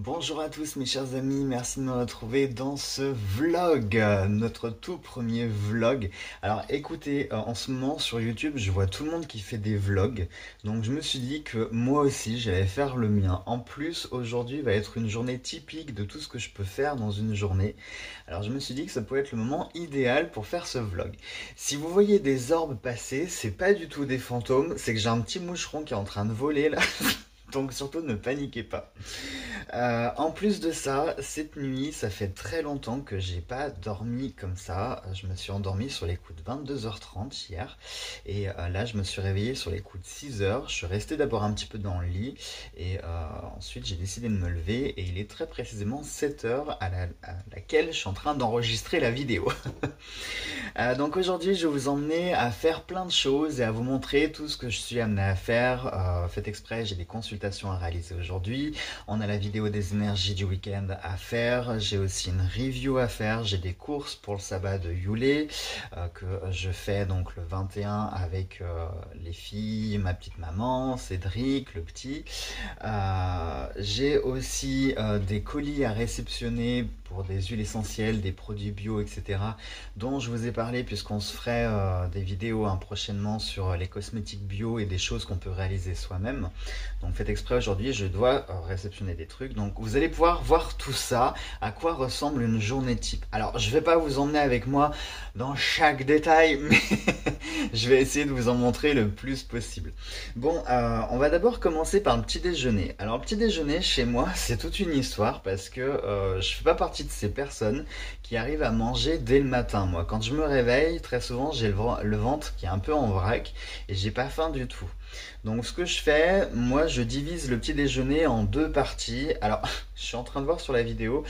Bonjour à tous mes chers amis, merci de me retrouver dans ce vlog, notre tout premier vlog. Alors écoutez, en ce moment sur YouTube, je vois tout le monde qui fait des vlogs, donc je me suis dit que moi aussi j'allais faire le mien. En plus, aujourd'hui va être une journée typique de tout ce que je peux faire dans une journée. Alors je me suis dit que ça pouvait être le moment idéal pour faire ce vlog. Si vous voyez des orbes passer, c'est pas du tout des fantômes, c'est que j'ai un petit moucheron qui est en train de voler là. Donc surtout ne paniquez pas. En plus de ça, cette nuit, ça fait très longtemps que j'ai pas dormi comme ça. Je me suis endormi sur les coups de 22h30 hier. Et là, je me suis réveillé sur les coups de 6h. Je suis resté d'abord un petit peu dans le lit. Et ensuite, j'ai décidé de me lever. Et il est très précisément 7h à laquelle je suis en train d'enregistrer la vidéo. Donc aujourd'hui, je vais vous emmener à faire plein de choses et à vous montrer tout ce que je suis amené à faire. Faites exprès, j'ai des consultations à réaliser aujourd'hui. On a la vidéo des énergies du week-end à faire. J'ai aussi une review à faire. J'ai des courses pour le sabbat de Yulé que je fais donc le 21 avec les filles, ma petite maman, Cédric, le petit. J'ai aussi des colis à réceptionner pour des huiles essentielles, des produits bio, etc. dont je vous ai parlé puisqu'on se ferait des vidéos prochainement sur les cosmétiques bio et des choses qu'on peut réaliser soi-même. Donc faites exprès, aujourd'hui je dois réceptionner des trucs. Donc vous allez pouvoir voir tout ça, à quoi ressemble une journée type. Alors je vais pas vous emmener avec moi dans chaque détail, mais je vais essayer de vous en montrer le plus possible. Bon, on va d'abord commencer par le petit déjeuner. Alors le petit déjeuner chez moi c'est toute une histoire parce que je fais pas partie de ces personnes qui arrivent à manger dès le matin. Moi quand je me réveille, très souvent j'ai le ventre qui est un peu en vrac et j'ai pas faim du tout. Donc ce que je fais, moi je divise le petit déjeuner en deux parties. Alors je suis en train de voir sur la vidéo,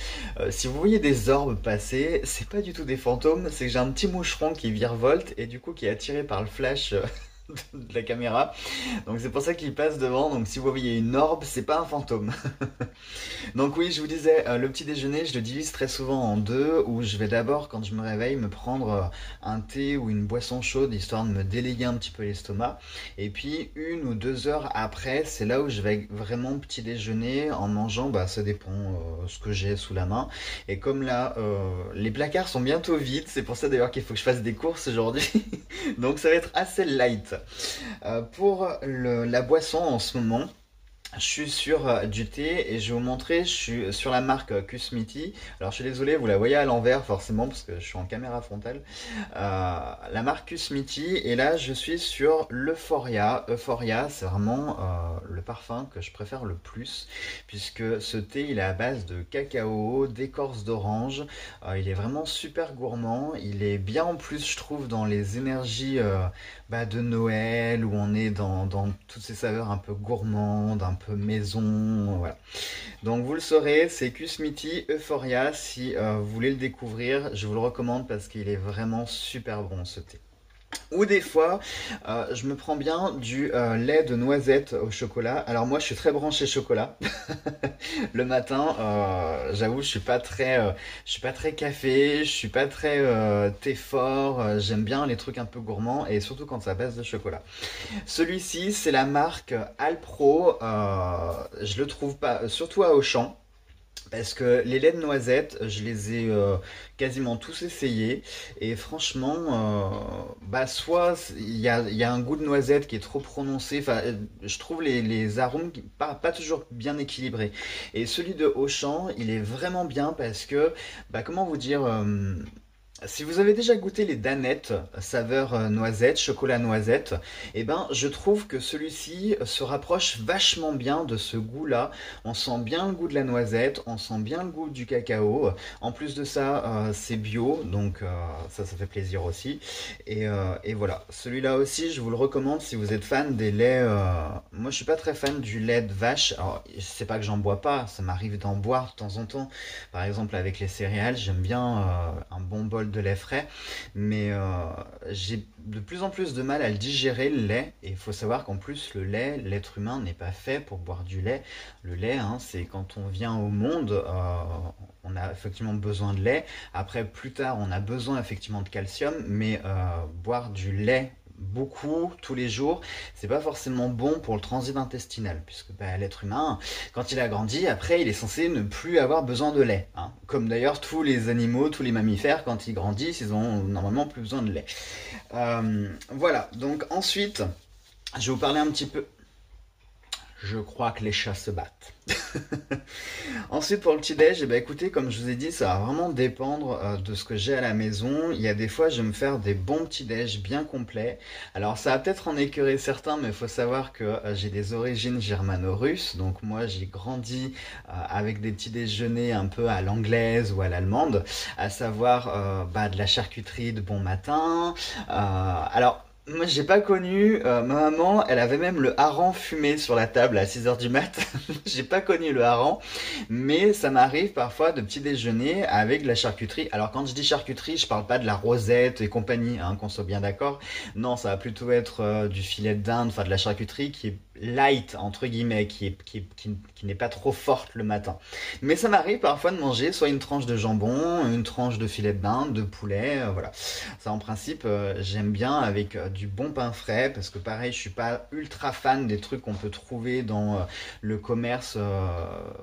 si vous voyez des orbes passer, c'est pas du tout des fantômes, c'est que j'ai un petit moucheron qui virevolte et du coup qui est attiré par le flash de la caméra. Donc c'est pour ça qu'il passe devant. Donc si vous voyez une orbe, c'est pas un fantôme. Donc oui, je vous disais, le petit déjeuner, je le divise très souvent en deux, où je vais d'abord, quand je me réveille, me prendre un thé ou une boisson chaude, histoire de me délayer un petit peu l'estomac. Et puis 1 ou 2 heures après, c'est là où je vais vraiment petit déjeuner en mangeant, bah ça dépend ce que j'ai sous la main. Et comme là, les placards sont bientôt vides, c'est pour ça d'ailleurs qu'il faut que je fasse des courses aujourd'hui. Donc ça va être assez light. Pour la boisson en ce moment, je suis sur du thé et je vais vous montrer, je suis sur la marque Kusmiti. Alors je suis désolé, vous la voyez à l'envers forcément parce que je suis en caméra frontale. La marque Kusmiti et là je suis sur l'Euphoria. Euphoria c'est vraiment le parfum que je préfère le plus puisque ce thé il est à base de cacao, d'écorce d'orange. Il est vraiment super gourmand. Il est bien en plus je trouve dans les énergies de Noël où on est dans toutes ces saveurs un peu gourmandes, un peu maison, voilà. Donc vous le saurez, c'est Kusmiti Euphoria. Si vous voulez le découvrir, je vous le recommande parce qu'il est vraiment super bon ce thé. Ou des fois, je me prends bien du lait de noisette au chocolat. Alors moi, je suis très branché chocolat. Le matin, j'avoue, je suis pas très café, je suis pas très thé fort. J'aime bien les trucs un peu gourmands et surtout quand c'est à base de chocolat. Celui-ci, c'est la marque Alpro. Je le trouve pas, surtout à Auchan. Parce que les laits de noisette, je les ai quasiment tous essayés. Et franchement, soit il y a un goût de noisette qui est trop prononcé. Enfin, je trouve les arômes pas toujours bien équilibrés. Et celui de Auchan, il est vraiment bien parce que, comment vous dire, si vous avez déjà goûté les danettes saveur noisette, chocolat noisette, eh ben je trouve que celui-ci se rapproche vachement bien de ce goût-là. On sent bien le goût de la noisette, on sent bien le goût du cacao. En plus de ça, c'est bio, donc ça fait plaisir aussi. Et voilà, celui-là aussi, je vous le recommande si vous êtes fan des laits. Moi, je suis pas très fan du lait de vache. Alors, c'est pas que j'en bois pas, ça m'arrive d'en boire de temps en temps. Par exemple, avec les céréales, j'aime bien un bon bol de lait frais, mais j'ai de plus en plus de mal à le digérer, le lait. Et il faut savoir qu'en plus, le lait, l'être humain n'est pas fait pour boire du lait. Le lait, c'est quand on vient au monde, on a effectivement besoin de lait. Après, plus tard, on a besoin effectivement de calcium, mais boire du lait beaucoup tous les jours, c'est pas forcément bon pour le transit intestinal, puisque bah, l'être humain, quand il a grandi, après, il est censé ne plus avoir besoin de lait, hein. Comme d'ailleurs tous les animaux, tous les mammifères, quand ils grandissent, ils ont normalement plus besoin de lait. Voilà, donc ensuite, je vais vous parler un petit peu. Je crois que les chats se battent. Ensuite, pour le petit-déj, eh ben, écoutez, comme je vous ai dit, ça va vraiment dépendre de ce que j'ai à la maison. Il y a des fois, je vais me faire des bons petits-déj bien complets. Alors, ça va peut-être en écœurer certains, mais il faut savoir que j'ai des origines germano-russes. Donc, moi, j'ai grandi avec des petits déjeuners un peu à l'anglaise ou à l'allemande, à savoir bah, de la charcuterie de bon matin. Alors, moi, j'ai pas connu. Ma maman, elle avait même le hareng fumé sur la table à 6 heures du mat. J'ai pas connu le hareng, mais ça m'arrive parfois de petit déjeuner avec de la charcuterie. Alors, quand je dis charcuterie, je parle pas de la rosette et compagnie, hein, qu'on soit bien d'accord. Non, ça va plutôt être du filet de dinde, enfin de la charcuterie qui est light, entre guillemets, qui n'est pas trop forte le matin. Mais ça m'arrive parfois de manger soit une tranche de jambon, une tranche de filet de dinde, de poulet, voilà. Ça, en principe, j'aime bien avec du bon pain frais, parce que pareil, je suis pas ultra fan des trucs qu'on peut trouver dans le commerce,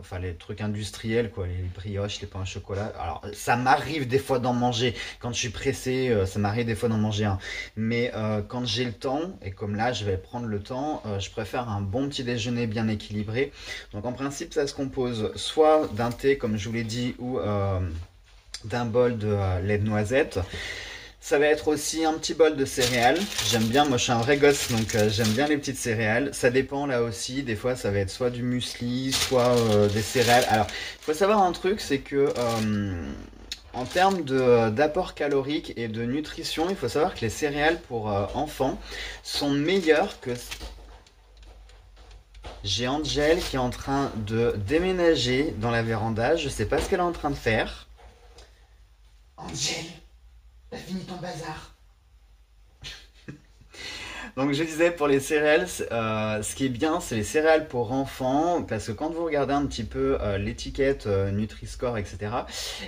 enfin les trucs industriels, quoi, les brioches, les pains au chocolat. Alors, ça m'arrive des fois d'en manger. Quand je suis pressé, ça m'arrive des fois d'en manger un. Mais quand j'ai le temps, et comme là, je vais prendre le temps, je préfère un bon petit déjeuner bien équilibré. Donc, en principe, ça se compose soit d'un thé, comme je vous l'ai dit, ou d'un bol de lait de noisette. Ça va être aussi un petit bol de céréales. J'aime bien, moi je suis un vrai gosse, donc j'aime bien les petites céréales. Ça dépend là aussi, des fois ça va être soit du muesli, soit des céréales. Alors, il faut savoir un truc, c'est que en termes d'apport calorique et de nutrition, il faut savoir que les céréales pour enfants sont meilleures que... J'ai Angel qui est en train de déménager dans la véranda, je sais pas ce qu'elle est en train de faire. Angel, t'as fini ton bazar. Donc je disais pour les céréales, ce qui est bien, c'est les céréales pour enfants, parce que quand vous regardez un petit peu l'étiquette Nutri-Score, etc.,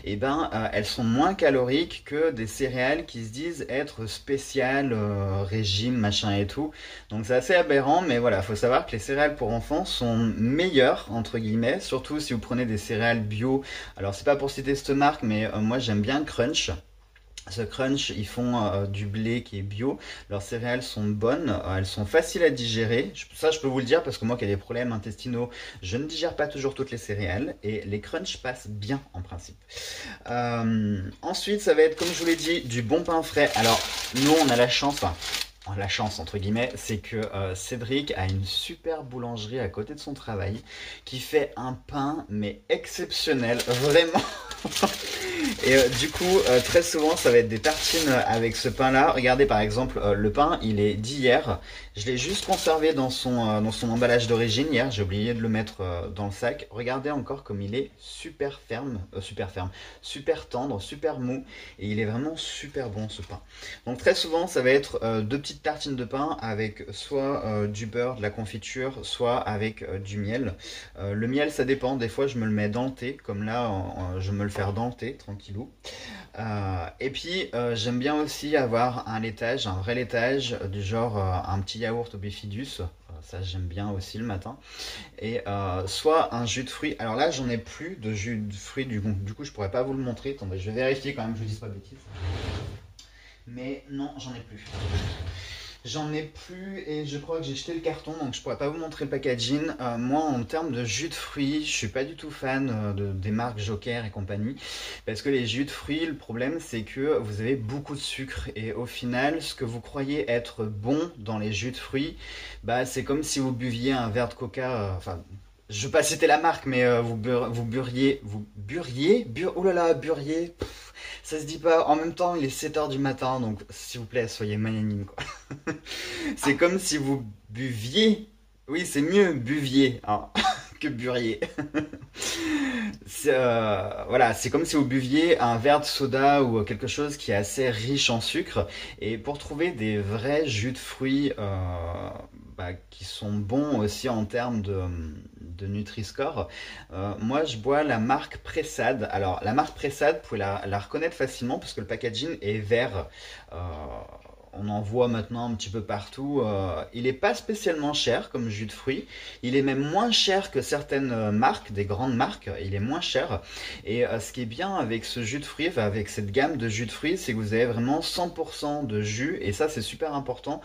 eh ben, elles sont moins caloriques que des céréales qui se disent être spéciales, régime, machin et tout. Donc c'est assez aberrant, mais voilà, faut savoir que les céréales pour enfants sont meilleures, entre guillemets, surtout si vous prenez des céréales bio. Alors c'est pas pour citer cette marque, mais moi j'aime bien Crunch. Ce Crunch, ils font du blé qui est bio. Leurs céréales sont bonnes, elles sont faciles à digérer. Ça, je peux vous le dire parce que moi qui ai des problèmes intestinaux, je ne digère pas toujours toutes les céréales et les Crunch passent bien en principe. Ensuite, ça va être, comme je vous l'ai dit, du bon pain frais. Alors, nous, on a la chance, enfin, la chance entre guillemets, c'est que Cédric a une super boulangerie à côté de son travail qui fait un pain mais exceptionnel, vraiment. Et du coup, très souvent, ça va être des tartines avec ce pain-là. Regardez, par exemple, le pain, il est d'hier. Je l'ai juste conservé dans son emballage d'origine hier. J'ai oublié de le mettre dans le sac. Regardez encore comme il est super ferme, super tendre, super mou. Et il est vraiment super bon, ce pain. Donc très souvent, ça va être deux petites tartines de pain avec soit du beurre, de la confiture, soit avec du miel. Le miel, ça dépend. Des fois, je me le mets dans le thé, comme là, je me le faire dans le thé, tranquillou. Et puis, j'aime bien aussi avoir un laitage, un vrai laitage, du genre un petit yaourt au bifidus. Ça, j'aime bien aussi le matin. Et soit un jus de fruits. Alors là, j'en ai plus de jus de fruits, du coup, je pourrais pas vous le montrer. Attendez, je vais vérifier quand même que je ne dise pas de bêtises. Mais non, j'en ai plus. J'en ai plus et je crois que j'ai jeté le carton donc je pourrais pas vous montrer le packaging. Moi en termes de jus de fruits, je suis pas du tout fan des marques Joker et compagnie parce que les jus de fruits, le problème c'est que vous avez beaucoup de sucre et au final ce que vous croyez être bon dans les jus de fruits, bah c'est comme si vous buviez un verre de coca, enfin je veux pas citer la marque, mais oh là là, buriez, ça se dit pas. En même temps, il est 7 heures du matin, donc s'il vous plaît, soyez magnanime, quoi. C'est comme si vous buviez, oui, c'est mieux, buviez, hein, que buriez. Voilà, c'est comme si vous buviez un verre de soda ou quelque chose qui est assez riche en sucre. Et pour trouver des vrais jus de fruits bah, qui sont bons aussi en termes de Nutri-Score, moi je bois la marque Pressade. Alors la marque Pressade, vous pouvez la reconnaître facilement parce que le packaging est vert. Euh, on en voit maintenant un petit peu partout. Il n'est pas spécialement cher comme jus de fruits. Il est même moins cher que certaines marques, des grandes marques. Il est moins cher. Et ce qui est bien avec ce jus de fruits, enfin avec cette gamme de jus de fruits, c'est que vous avez vraiment 100% de jus. Et ça, c'est super important.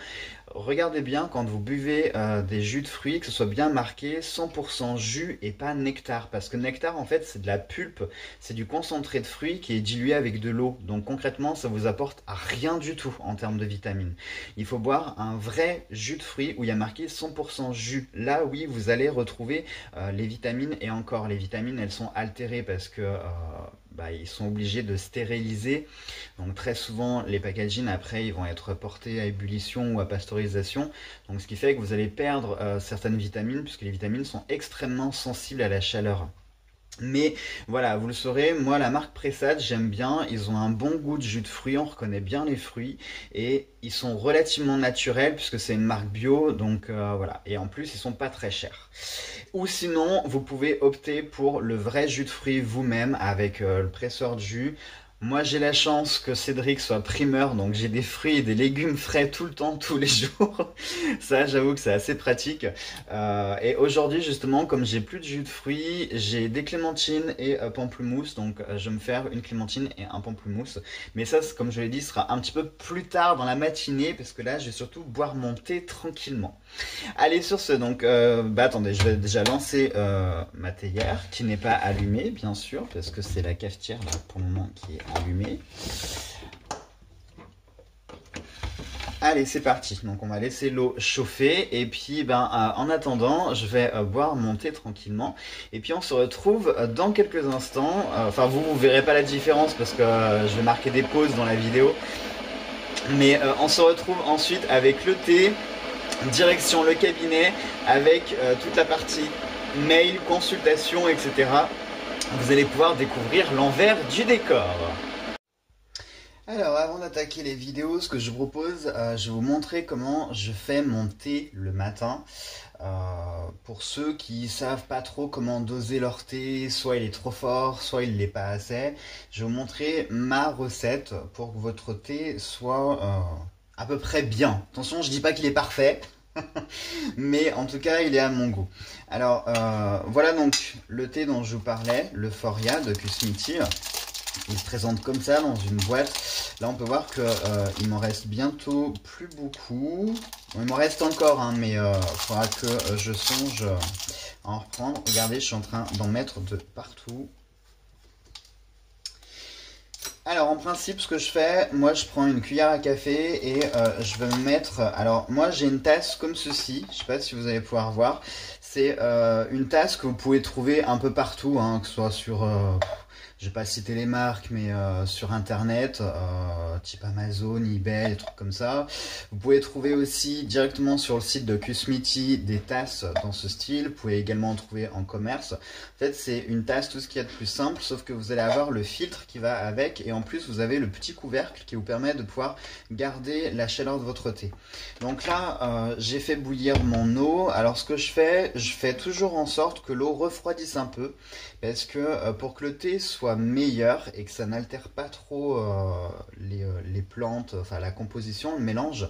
Regardez bien quand vous buvez des jus de fruits, que ce soit bien marqué 100% jus et pas nectar. Parce que nectar, en fait, c'est de la pulpe, c'est du concentré de fruits qui est dilué avec de l'eau. Donc concrètement, ça vous apporte rien du tout en termes de vitamines. Il faut boire un vrai jus de fruits où il y a marqué 100% jus. Là, oui, vous allez retrouver les vitamines. Et encore, les vitamines, elles sont altérées parce que ils sont obligés de stériliser. Donc très souvent, les packaging, après, ils vont être portés à ébullition ou à pasteurisation. Donc ce qui fait que vous allez perdre certaines vitamines, puisque les vitamines sont extrêmement sensibles à la chaleur. Mais voilà, vous le saurez, moi la marque Pressade, j'aime bien, ils ont un bon goût de jus de fruits, on reconnaît bien les fruits et ils sont relativement naturels puisque c'est une marque bio, donc voilà. Et en plus, ils sont pas très chers. Ou sinon, vous pouvez opter pour le vrai jus de fruits vous-même avec le presseur de jus. Moi, j'ai la chance que Cédric soit primeur, donc j'ai des fruits et des légumes frais tout le temps, tous les jours. Ça, j'avoue que c'est assez pratique. Et aujourd'hui, justement, comme j'ai plus de jus de fruits, j'ai des clémentines et pamplemousse. Donc, je vais me faire une clémentine et un pamplemousse. Mais ça, comme je l'ai dit, sera un petit peu plus tard dans la matinée, parce que là, je vais surtout boire mon thé tranquillement. Allez, sur ce, donc, attendez, je vais déjà lancer ma théière, qui n'est pas allumée, bien sûr, parce que c'est la cafetière, là, pour le moment, qui est allumée. Allez, c'est parti. Donc, on va laisser l'eau chauffer. Et puis, en attendant, je vais boire mon thé tranquillement. Et puis, on se retrouve dans quelques instants. Enfin, vous verrez pas la différence parce que je vais marquer des pauses dans la vidéo. Mais on se retrouve ensuite avec le thé. Direction le cabinet avec toute la partie mail, consultation, etc. Vous allez pouvoir découvrir l'envers du décor. Alors avant d'attaquer les vidéos, ce que je vous propose, je vais vous montrer comment je fais mon thé le matin. Pour ceux qui savent pas trop comment doser leur thé, soit il est trop fort, soit il l'est pas assez, je vais vous montrer ma recette pour que votre thé soit à peu près bien. Attention, je dis pas qu'il est parfait, mais en tout cas, il est à mon goût. Alors, voilà donc le thé dont je vous parlais, le Foria de Kusmiti. Il se présente comme ça dans une boîte. Là, on peut voir que il m'en reste bientôt plus beaucoup. Bon, il m'en reste encore, hein, mais il faudra que je songe à en reprendre. Regardez, je suis en train d'en mettre de partout. Alors en principe ce que je fais, moi je prends une cuillère à café et je vais me mettre, alors moi j'ai une tasse comme ceci, je sais pas si vous allez pouvoir voir, c'est une tasse que vous pouvez trouver un peu partout, hein, que ce soit sur, je vais pas citer les marques, mais sur internet, type Amazon, eBay, des trucs comme ça. Vous pouvez trouver aussi directement sur le site de Kusmiti des tasses dans ce style. Vous pouvez également en trouver en commerce. En fait, c'est une tasse, tout ce qu'il y a de plus simple, sauf que vous allez avoir le filtre qui va avec, et en plus vous avez le petit couvercle qui vous permet de pouvoir garder la chaleur de votre thé. Donc là, j'ai fait bouillir mon eau. Alors ce que je fais toujours en sorte que l'eau refroidisse un peu, parce que pour que le thé soit meilleur et que ça n'altère pas trop les plantes, enfin la composition, le mélange,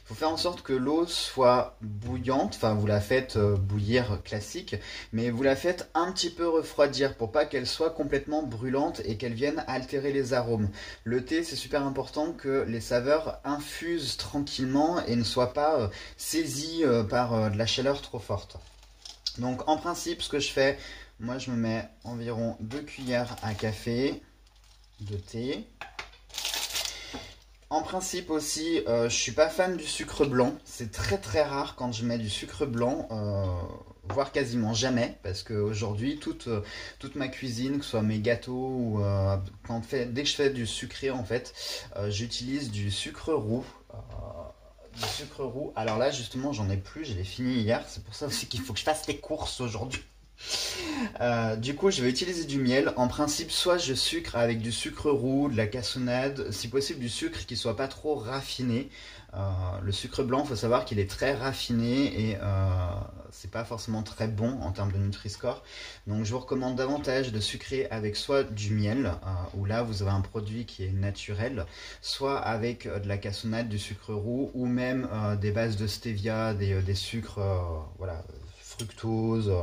il faut faire en sorte que l'eau soit bouillante, enfin vous la faites bouillir classique, mais vous la faites un petit peu refroidir pour pas qu'elle soit complètement brûlante et qu'elle vienne altérer les arômes. Le thé, c'est super important que les saveurs infusent tranquillement et ne soient pas saisies par de la chaleur trop forte. Donc en principe, ce que je fais, moi je me mets environ 2 cuillères à café de thé. En principe aussi, je suis pas fan du sucre blanc. C'est très très rare quand je mets du sucre blanc, voire quasiment jamais, parce qu'aujourd'hui toute ma cuisine, que ce soit mes gâteaux ou dès que je fais du sucré en fait, j'utilise du sucre roux. Alors là justement j'en ai plus, je l'ai fini hier, c'est pour ça aussi qu'il faut que je fasse les courses aujourd'hui. Du coup, je vais utiliser du miel. En principe, soit je sucre avec du sucre roux, de la cassonade, si possible du sucre qui soit pas trop raffiné. Euh, le sucre blanc, faut savoir qu'il est très raffiné et c'est pas forcément très bon en termes de Nutri-Score. Donc, je vous recommande davantage de sucrer avec soit du miel, où là vous avez un produit qui est naturel, soit avec de la cassonade, du sucre roux, ou même des bases de stevia, des sucres, voilà, fructose.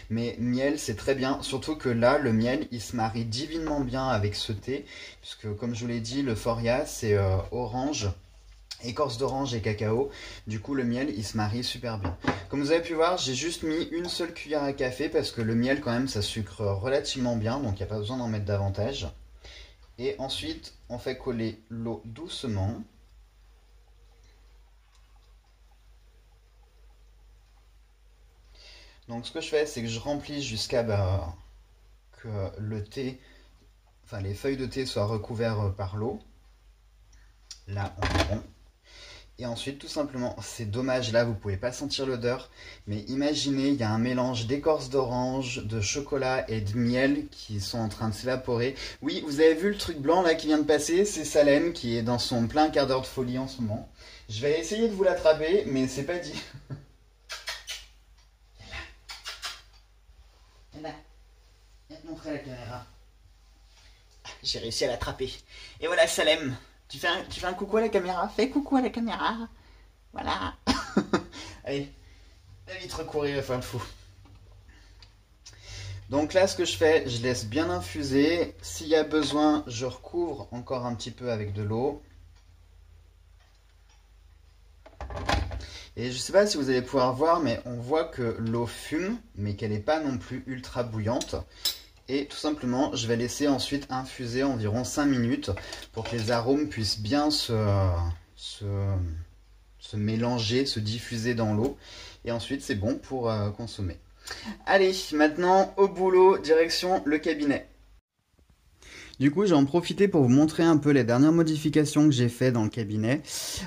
Mais miel, c'est très bien. Surtout que là, le miel, il se marie divinement bien avec ce thé. Puisque, comme je vous l'ai dit, le Foria, c'est orange, écorce d'orange et cacao. Du coup, le miel, il se marie super bien. Comme vous avez pu voir, j'ai juste mis une seule cuillère à café parce que le miel, quand même, ça sucre relativement bien. Donc, il n'y a pas besoin d'en mettre davantage. Et ensuite, on fait coller l'eau doucement. Donc, ce que je fais, c'est que je remplis jusqu'à que le thé, enfin les feuilles de thé soient recouvertes par l'eau. Là, environ. Et ensuite, tout simplement, c'est dommage, là, vous pouvez pas sentir l'odeur, mais imaginez, il y a un mélange d'écorce d'orange, de chocolat et de miel qui sont en train de s'évaporer. Oui, vous avez vu le truc blanc là qui vient de passer, c'est Salem qui est dans son plein quart d'heure de folie en ce moment. Je vais essayer de vous l'attraper, mais c'est pas dit. Là, viens te montrer à la caméra. J'ai réussi à l'attraper. Et voilà, Salem. Tu fais un coucou à la caméra. Fais coucou à la caméra. Voilà. Allez, va vite recourir et faire le fou. Donc là, ce que je fais, je laisse bien infuser. S'il y a besoin, je recouvre encore un petit peu avec de l'eau. Et je ne sais pas si vous allez pouvoir voir, mais on voit que l'eau fume, mais qu'elle n'est pas non plus ultra bouillante. Et tout simplement, je vais laisser ensuite infuser environ 5 minutes pour que les arômes puissent bien se mélanger, se diffuser dans l'eau. Et ensuite, c'est bon pour consommer. Allez, maintenant au boulot, direction le cabinet. Du coup, j'ai en profité pour vous montrer un peu les dernières modifications que j'ai fait dans le cabinet.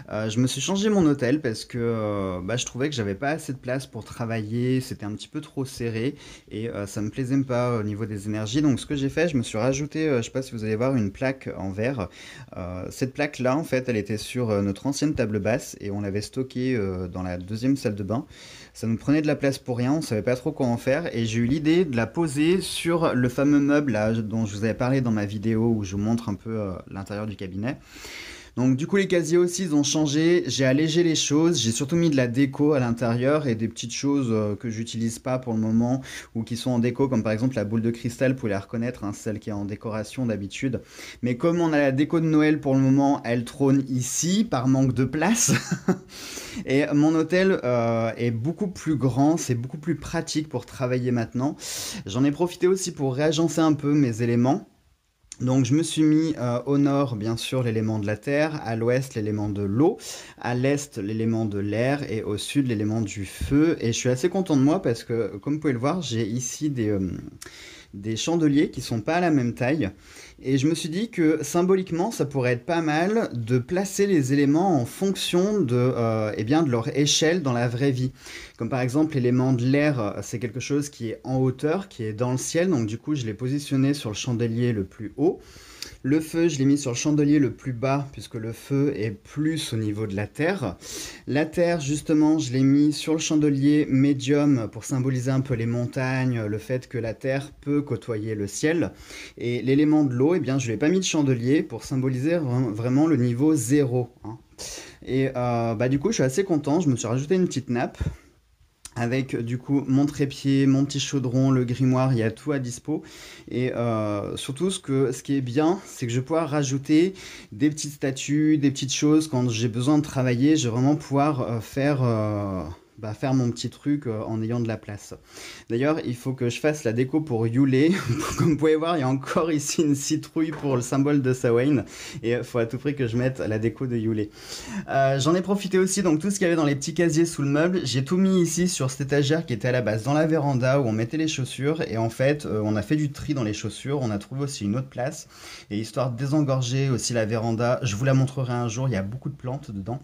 Je me suis changé mon hôtel parce que je trouvais que j'avais pas assez de place pour travailler, c'était un petit peu trop serré et ça me plaisait pas au niveau des énergies. Donc ce que j'ai fait, je me suis rajouté, je sais pas si vous allez voir, une plaque en verre. Cette plaque-là, en fait, elle était sur notre ancienne table basse et on l'avait stockée dans la deuxième salle de bain. Ça nous prenait de la place pour rien, on savait pas trop quoi en faire et j'ai eu l'idée de la poser sur le fameux meuble là, dont je vous avais parlé dans ma vidéo où je vous montre un peu l'intérieur du cabinet. Donc du coup les casiers aussi ils ont changé, j'ai allégé les choses, j'ai surtout mis de la déco à l'intérieur et des petites choses que j'utilise pas pour le moment ou qui sont en déco, comme par exemple la boule de cristal, vous pouvez la reconnaître, hein, celle qui est en décoration d'habitude. Mais comme on a la déco de Noël pour le moment, elle trône ici par manque de place. Et mon hôtel est beaucoup plus grand, c'est beaucoup plus pratique pour travailler maintenant. J'en ai profité aussi pour réagencer un peu mes éléments. Donc je me suis mis au nord bien sûr l'élément de la terre, à l'ouest l'élément de l'eau, à l'est l'élément de l'air et au sud l'élément du feu. Et je suis assez content de moi parce que comme vous pouvez le voir, j'ai ici des chandeliers qui sont pas à la même taille. Et je me suis dit que symboliquement, ça pourrait être pas mal de placer les éléments en fonction de leur échelle dans la vraie vie. Comme par exemple, l'élément de l'air, c'est quelque chose qui est en hauteur, qui est dans le ciel. Donc du coup, je l'ai positionné sur le chandelier le plus haut. Le feu, je l'ai mis sur le chandelier le plus bas, puisque le feu est plus au niveau de la terre. La terre, justement, je l'ai mis sur le chandelier médium pour symboliser un peu les montagnes, le fait que la terre peut côtoyer le ciel. Et l'élément de l'eau, eh bien, je ne l'ai pas mis de chandelier pour symboliser vraiment le niveau 0. Hein. Et du coup, je suis assez content. Je me suis rajouté une petite nappe avec du coup mon trépied, mon petit chaudron, le grimoire, il y a tout à dispo. Et surtout ce qui est bien, c'est que je vais pouvoir rajouter des petites statues, des petites choses quand j'ai besoin de travailler. Je vais vraiment pouvoir faire mon petit truc en ayant de la place. D'ailleurs, il faut que je fasse la déco pour Yule. Comme vous pouvez voir, il y a encore ici une citrouille pour le symbole de Samhain. Et il faut à tout prix que je mette la déco de Yule. J'en ai profité aussi, donc tout ce qu'il y avait dans les petits casiers sous le meuble, j'ai tout mis ici sur cette étagère qui était à la base dans la véranda où on mettait les chaussures. Et en fait, on a fait du tri dans les chaussures. On a trouvé aussi une autre place. Et histoire de désengorger aussi la véranda, je vous la montrerai un jour, il y a beaucoup de plantes dedans.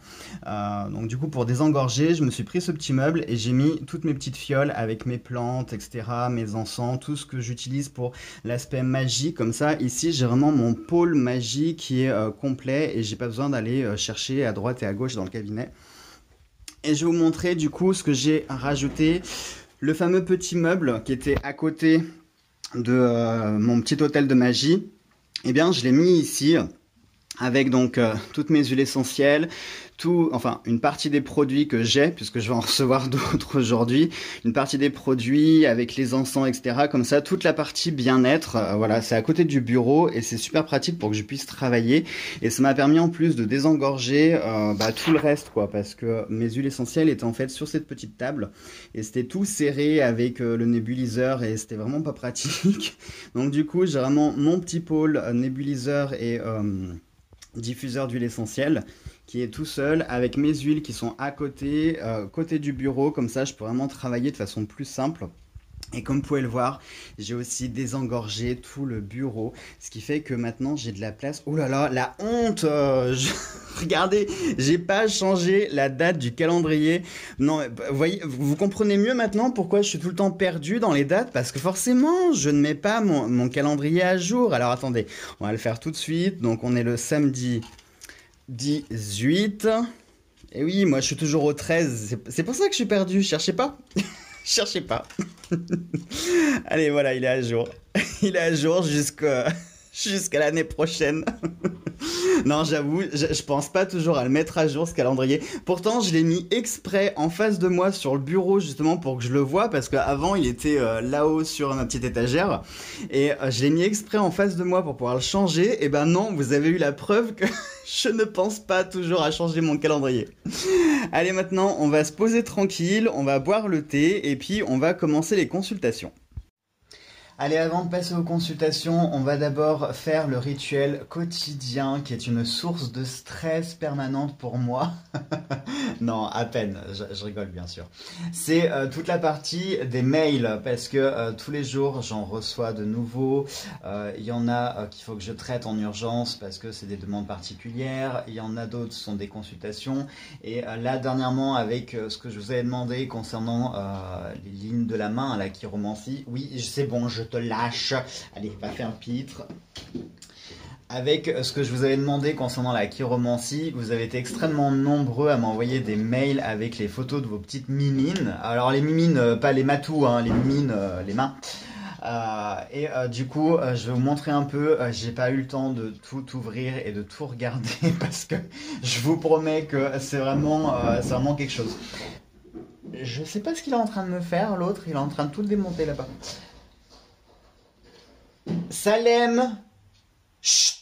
Donc du coup, pour désengorger, je me suis pris ce petit petit meuble et j'ai mis toutes mes petites fioles avec mes plantes, etc., mes encens, tout ce que j'utilise pour l'aspect magie. Comme ça, ici, j'ai vraiment mon pôle magie qui est complet et j'ai pas besoin d'aller chercher à droite et à gauche dans le cabinet. Et je vais vous montrer du coup ce que j'ai rajouté. Le fameux petit meuble qui était à côté de mon petit hôtel de magie. Eh bien, je l'ai mis ici avec donc toutes mes huiles essentielles, enfin une partie des produits que j'ai, puisque je vais en recevoir d'autres aujourd'hui, une partie des produits avec les encens, etc. Comme ça, toute la partie bien-être, voilà, c'est à côté du bureau et c'est super pratique pour que je puisse travailler. Et ça m'a permis en plus de désengorger tout le reste, quoi, parce que mes huiles essentielles étaient en fait sur cette petite table et c'était tout serré avec le nébuliseur et c'était vraiment pas pratique. Donc du coup, j'ai vraiment mon petit pôle nébuliseur et diffuseur d'huile essentielle qui est tout seul avec mes huiles qui sont à côté, côté du bureau, comme ça je peux vraiment travailler de façon plus simple. Et comme vous pouvez le voir, j'ai aussi désengorgé tout le bureau, ce qui fait que maintenant j'ai de la place. Oh là là, la honte Regardez, j'ai pas changé la date du calendrier. Non, voyez, vous comprenez mieux maintenant pourquoi je suis tout le temps perdu dans les dates, parce que forcément, je ne mets pas mon calendrier à jour. Alors attendez, on va le faire tout de suite. Donc on est le samedi 18. Et oui, moi je suis toujours au 13. C'est pour ça que je suis perdu, cherchez pas. Cherchez pas. Allez, voilà, il est à jour. Il est à jour jusqu'à l'année prochaine. Non, j'avoue, je pense pas toujours à le mettre à jour, ce calendrier. Pourtant, je l'ai mis exprès en face de moi sur le bureau, justement, pour que je le voie, parce qu'avant, il était là-haut sur ma petite étagère. Et je l'ai mis exprès en face de moi pour pouvoir le changer. Et ben non, vous avez eu la preuve que je ne pense pas toujours à changer mon calendrier. Allez, maintenant, on va se poser tranquille, on va boire le thé, et puis on va commencer les consultations. Allez, avant de passer aux consultations, on va d'abord faire le rituel quotidien qui est une source de stress permanente pour moi. Non, à peine, je rigole bien sûr. C'est toute la partie des mails parce que tous les jours j'en reçois de nouveaux. Il y en a qu'il faut que je traite en urgence parce que c'est des demandes particulières. Il y en a d'autres qui sont des consultations. Et là dernièrement avec ce que je vous avais demandé concernant les lignes de la main à la chiromancie, oui c'est bon, je te lâche. Allez, va faire un pitre. Avec ce que je vous avais demandé concernant la chiromancie, vous avez été extrêmement nombreux à m'envoyer des mails avec les photos de vos petites mimines. Alors les mimines, pas les matous, hein, les mimines, les mains. Du coup, je vais vous montrer un peu. J'ai pas eu le temps de tout ouvrir et de tout regarder parce que je vous promets que c'est vraiment quelque chose. Je sais pas ce qu'il est en train de me faire, l'autre, il est en train de tout démonter là-bas. Salem! Chut!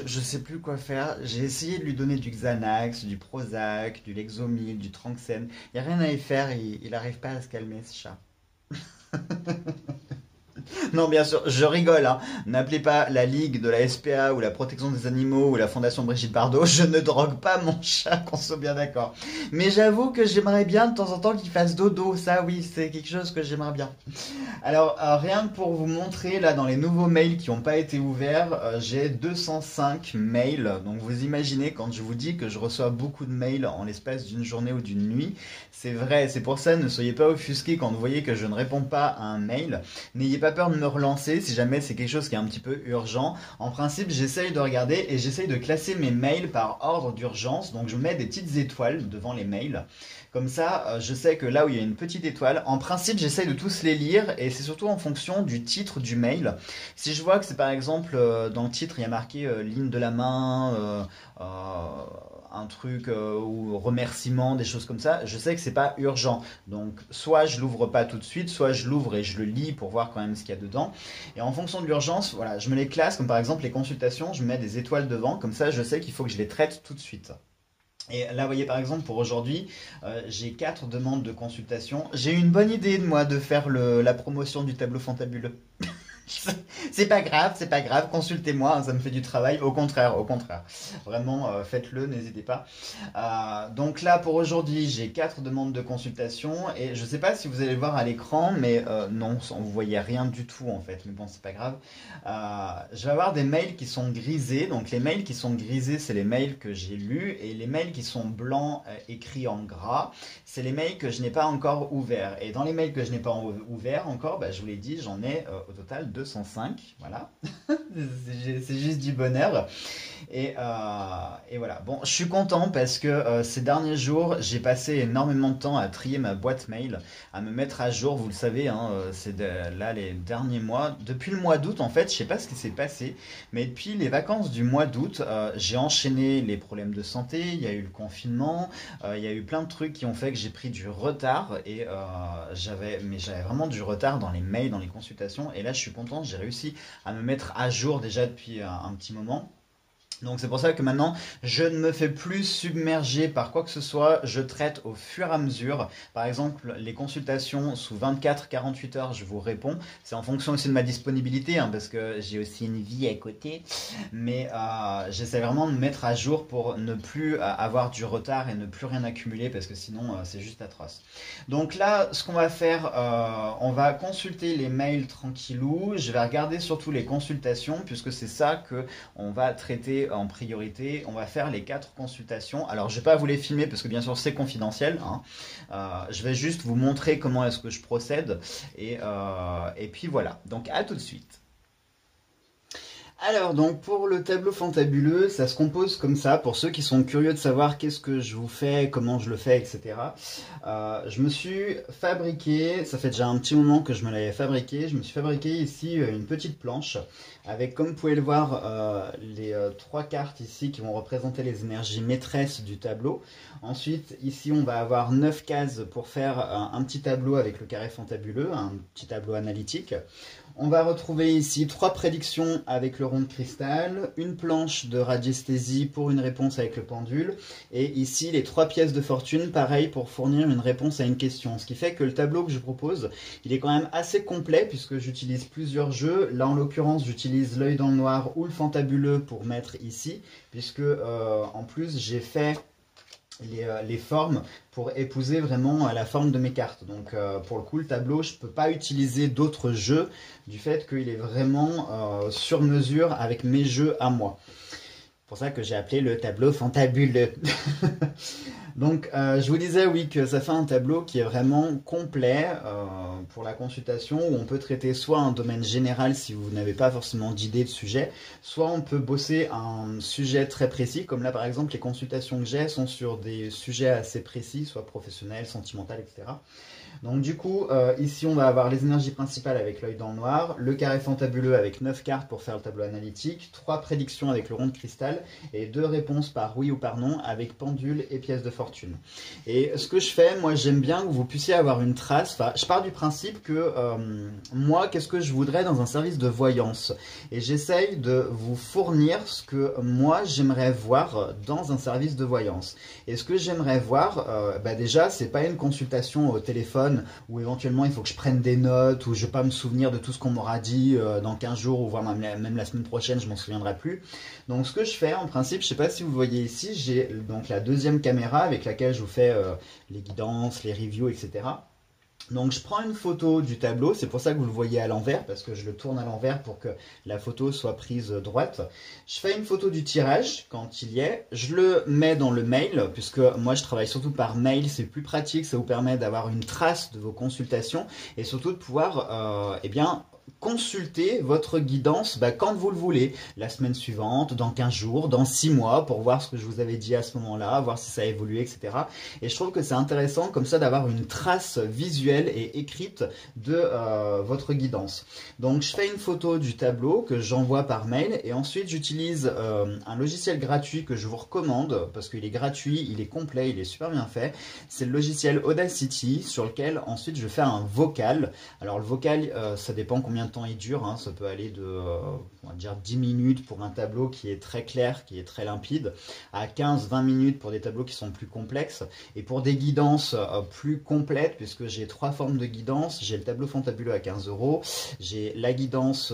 Je sais plus quoi faire. J'ai essayé de lui donner du Xanax, du Prozac, du Lexomil, du Tranxène. Il n'y a rien à y faire, il n'arrive pas à se calmer ce chat. Non, bien sûr, je rigole, hein. N'appelez pas la Ligue de la SPA ou la protection des animaux ou la Fondation Brigitte Bardot. Je ne drogue pas mon chat, qu'on soit bien d'accord. Mais j'avoue que j'aimerais bien de temps en temps qu'il fasse dodo. Ça, oui, c'est quelque chose que j'aimerais bien. Alors, rien que pour vous montrer, là, dans les nouveaux mails qui n'ont pas été ouverts, j'ai 205 mails. Donc, vous imaginez, quand je vous dis que je reçois beaucoup de mails en l'espace d'une journée ou d'une nuit, c'est vrai. C'est pour ça, ne soyez pas offusqués quand vous voyez que je ne réponds pas à un mail. N'ayez pas peur de me relancer si jamais c'est quelque chose qui est un petit peu urgent. En principe, j'essaye de regarder et j'essaye de classer mes mails par ordre d'urgence. Donc, je mets des petites étoiles devant les mails. Comme ça, je sais que là où il y a une petite étoile, en principe, j'essaye de tous les lire et c'est surtout en fonction du titre du mail. Si je vois que c'est par exemple, dans le titre, il y a marqué ligne de la main, un truc ou remerciement, des choses comme ça, je sais que c'est pas urgent. Donc, soit je l'ouvre pas tout de suite, soit je l'ouvre et je le lis pour voir quand même ce qu'il y a dedans. Et en fonction de l'urgence, voilà, je me les classe, comme par exemple les consultations, je mets des étoiles devant, comme ça je sais qu'il faut que je les traite tout de suite. Et là, vous voyez, par exemple, pour aujourd'hui, j'ai 4 demandes de consultation. J'ai eu une bonne idée, moi, de faire la promotion du tableau fantabuleux. C'est pas grave, consultez-moi, hein, ça me fait du travail, au contraire, au contraire. Vraiment, faites-le, n'hésitez pas. Donc là, pour aujourd'hui, j'ai 4 demandes de consultation et je sais pas si vous allez le voir à l'écran, mais non, vous voyez rien du tout en fait, mais bon, c'est pas grave. Je vais avoir des mails qui sont grisés, donc les mails qui sont grisés, c'est les mails que j'ai lus, et les mails qui sont blancs, écrits en gras, c'est les mails que je n'ai pas encore ouverts. Et dans les mails que je n'ai pas ouverts encore, bah, je vous l'ai dit, j'en ai au total 205, voilà. C'est juste du bonheur. Et voilà. Bon, je suis content parce que ces derniers jours, j'ai passé énormément de temps à trier ma boîte mail, à me mettre à jour. Vous le savez, hein, là les derniers mois. Depuis le mois d'août, en fait, je sais pas ce qui s'est passé, mais depuis les vacances du mois d'août, j'ai enchaîné les problèmes de santé. Il y a eu le confinement, il y a eu plein de trucs qui ont fait que j'ai pris du retard et j'avais vraiment du retard dans les mails, dans les consultations. Et là, je suis content, j'ai réussi à me mettre à jour déjà depuis un petit moment. Donc c'est pour ça que maintenant, je ne me fais plus submerger par quoi que ce soit, je traite au fur et à mesure. Par exemple, les consultations sous 24-48 heures, je vous réponds. C'est en fonction aussi de ma disponibilité, hein, parce que j'ai aussi une vie à côté. Mais j'essaie vraiment de me mettre à jour pour ne plus avoir du retard et ne plus rien accumuler, parce que sinon c'est juste atroce. Donc là, ce qu'on va faire, on va consulter les mails tranquillou. Je vais regarder surtout les consultations, puisque c'est ça que on va traiter en priorité. On va faire les 4 consultations. Alors, je ne vais pas vous les filmer parce que bien sûr c'est confidentiel, hein. Je vais juste vous montrer comment est-ce que je procède. Et puis voilà. Donc, à tout de suite. Alors, donc pour le tableau fantabuleux, ça se compose comme ça, pour ceux qui sont curieux de savoir qu'est-ce que je vous fais, comment je le fais, etc. Je me suis fabriqué, ça fait déjà un petit moment que je me l'avais fabriqué, je me suis fabriqué ici une petite planche, avec, comme vous pouvez le voir, les 3 cartes ici qui vont représenter les énergies maîtresses du tableau. Ensuite, ici, on va avoir 9 cases pour faire un petit tableau avec le carré fantabuleux, un petit tableau analytique. On va retrouver ici 3 prédictions avec le rond de cristal, une planche de radiesthésie pour une réponse avec le pendule, et ici les 3 pièces de fortune, pareil pour fournir une réponse à une question. Ce qui fait que le tableau que je propose, il est quand même assez complet puisque j'utilise plusieurs jeux. Là en l'occurrence, j'utilise l'œil dans le noir ou le fantabuleux pour mettre ici, puisque en plus j'ai fait les formes pour épouser vraiment la forme de mes cartes. Donc pour le coup, le tableau, je ne peux pas utiliser d'autres jeux du fait qu'il est vraiment sur mesure avec mes jeux à moi. C'est pour ça que j'ai appelé le tableau fantabuleux. Donc je vous disais oui que ça fait un tableau qui est vraiment complet pour la consultation, où on peut traiter soit un domaine général si vous n'avez pas forcément d'idée de sujet, soit on peut bosser un sujet très précis, comme là par exemple les consultations que j'ai sont sur des sujets assez précis, soit professionnels, sentimentaux, etc. Donc du coup, ici on va avoir les énergies principales avec l'œil dans le noir, le carré fantabuleux avec 9 cartes pour faire le tableau analytique, 3 prédictions avec le rond de cristal et 2 réponses par oui ou par non avec pendule et pièce de fortune. Et ce que je fais, moi j'aime bien que vous puissiez avoir une trace, enfin je pars du principe que moi qu'est-ce que je voudrais dans un service de voyance, et j'essaye de vous fournir ce que moi j'aimerais voir dans un service de voyance. Et ce que j'aimerais voir, déjà c'est pas une consultation au téléphone où éventuellement il faut que je prenne des notes, où je ne vais pas me souvenir de tout ce qu'on m'aura dit dans 15 jours, ou voire même la semaine prochaine, je m'en souviendrai plus. Donc ce que je fais en principe, je ne sais pas si vous voyez ici, j'ai donc la deuxième caméra avec laquelle je vous fais les guidances, les reviews, etc. Donc je prends une photo du tableau, c'est pour ça que vous le voyez à l'envers, parce que je le tourne à l'envers pour que la photo soit prise droite. Je fais une photo du tirage quand il y est, je le mets dans le mail, puisque moi je travaille surtout par mail, c'est plus pratique, ça vous permet d'avoir une trace de vos consultations, et surtout de pouvoir consulter votre guidance quand vous le voulez, la semaine suivante, dans 15 jours, dans 6 mois, pour voir ce que je vous avais dit à ce moment-là, voir si ça a évolué, etc. Et je trouve que c'est intéressant comme ça d'avoir une trace visuelle et écrite de votre guidance. Donc je fais une photo du tableau que j'envoie par mail, et ensuite j'utilise un logiciel gratuit que je vous recommande, parce qu'il est gratuit, il est complet, il est super bien fait. C'est le logiciel Audacity, sur lequel ensuite je fais un vocal. Alors le vocal, ça dépend combien combien de temps il dure, hein. Ça peut aller de, on va dire 10 minutes pour un tableau qui est très clair, qui est très limpide, à 15-20 minutes pour des tableaux qui sont plus complexes. Et pour des guidances plus complètes, puisque j'ai 3 formes de guidance, j'ai le tableau fantabuleux à 15 €, j'ai la guidance...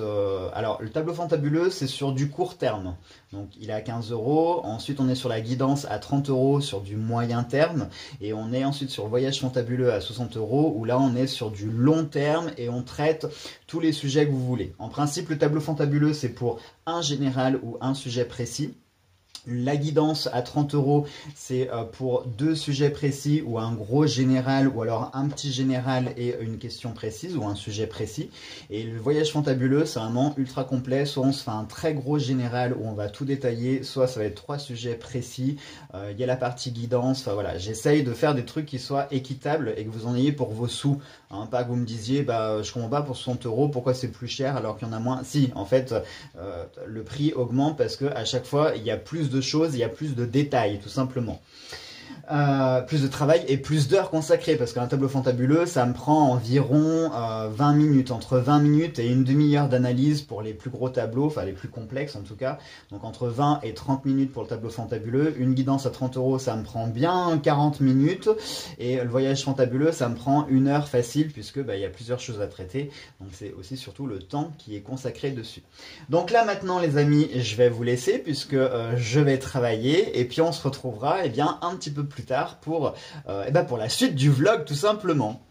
alors, le tableau fantabuleux, c'est sur du court terme. Donc, il est à 15 €. Ensuite, on est sur la guidance à 30 € sur du moyen terme. Et on est ensuite sur le voyage fantabuleux à 60 €, où là, on est sur du long terme et on traite tous les sujets que vous voulez. En principe, le tableau fantabuleux, c'est pour un général ou un sujet précis. La guidance à 30 €, c'est pour 2 sujets précis ou un gros général ou alors un petit général et une question précise ou un sujet précis. Et le voyage fantabuleux, c'est vraiment ultra complet. Soit on se fait un très gros général où on va tout détailler, soit ça va être 3 sujets précis. Il y a la partie guidance. Enfin voilà, j'essaye de faire des trucs qui soient équitables et que vous en ayez pour vos sous. Hein, pas que vous me disiez, bah, je comprends pas pour 60 € pourquoi c'est plus cher alors qu'il y en a moins. Si, en fait, le prix augmente parce que à chaque fois, il y a plus de choses, il y a plus de détails, tout simplement. Plus de travail et plus d'heures consacrées, parce qu'un tableau fantabuleux, ça me prend environ 20 minutes, entre 20 minutes et une demi-heure d'analyse pour les plus gros tableaux, enfin les plus complexes en tout cas, donc entre 20 et 30 minutes pour le tableau fantabuleux. Une guidance à 30 €, ça me prend bien 40 minutes, et le voyage fantabuleux, ça me prend 1 heure facile, puisque bah, il y a plusieurs choses à traiter, donc c'est aussi surtout le temps qui est consacré dessus. Donc là maintenant les amis, je vais vous laisser, puisque je vais travailler, et puis on se retrouvera eh bien, un petit peu plus tard pour la suite du vlog tout simplement.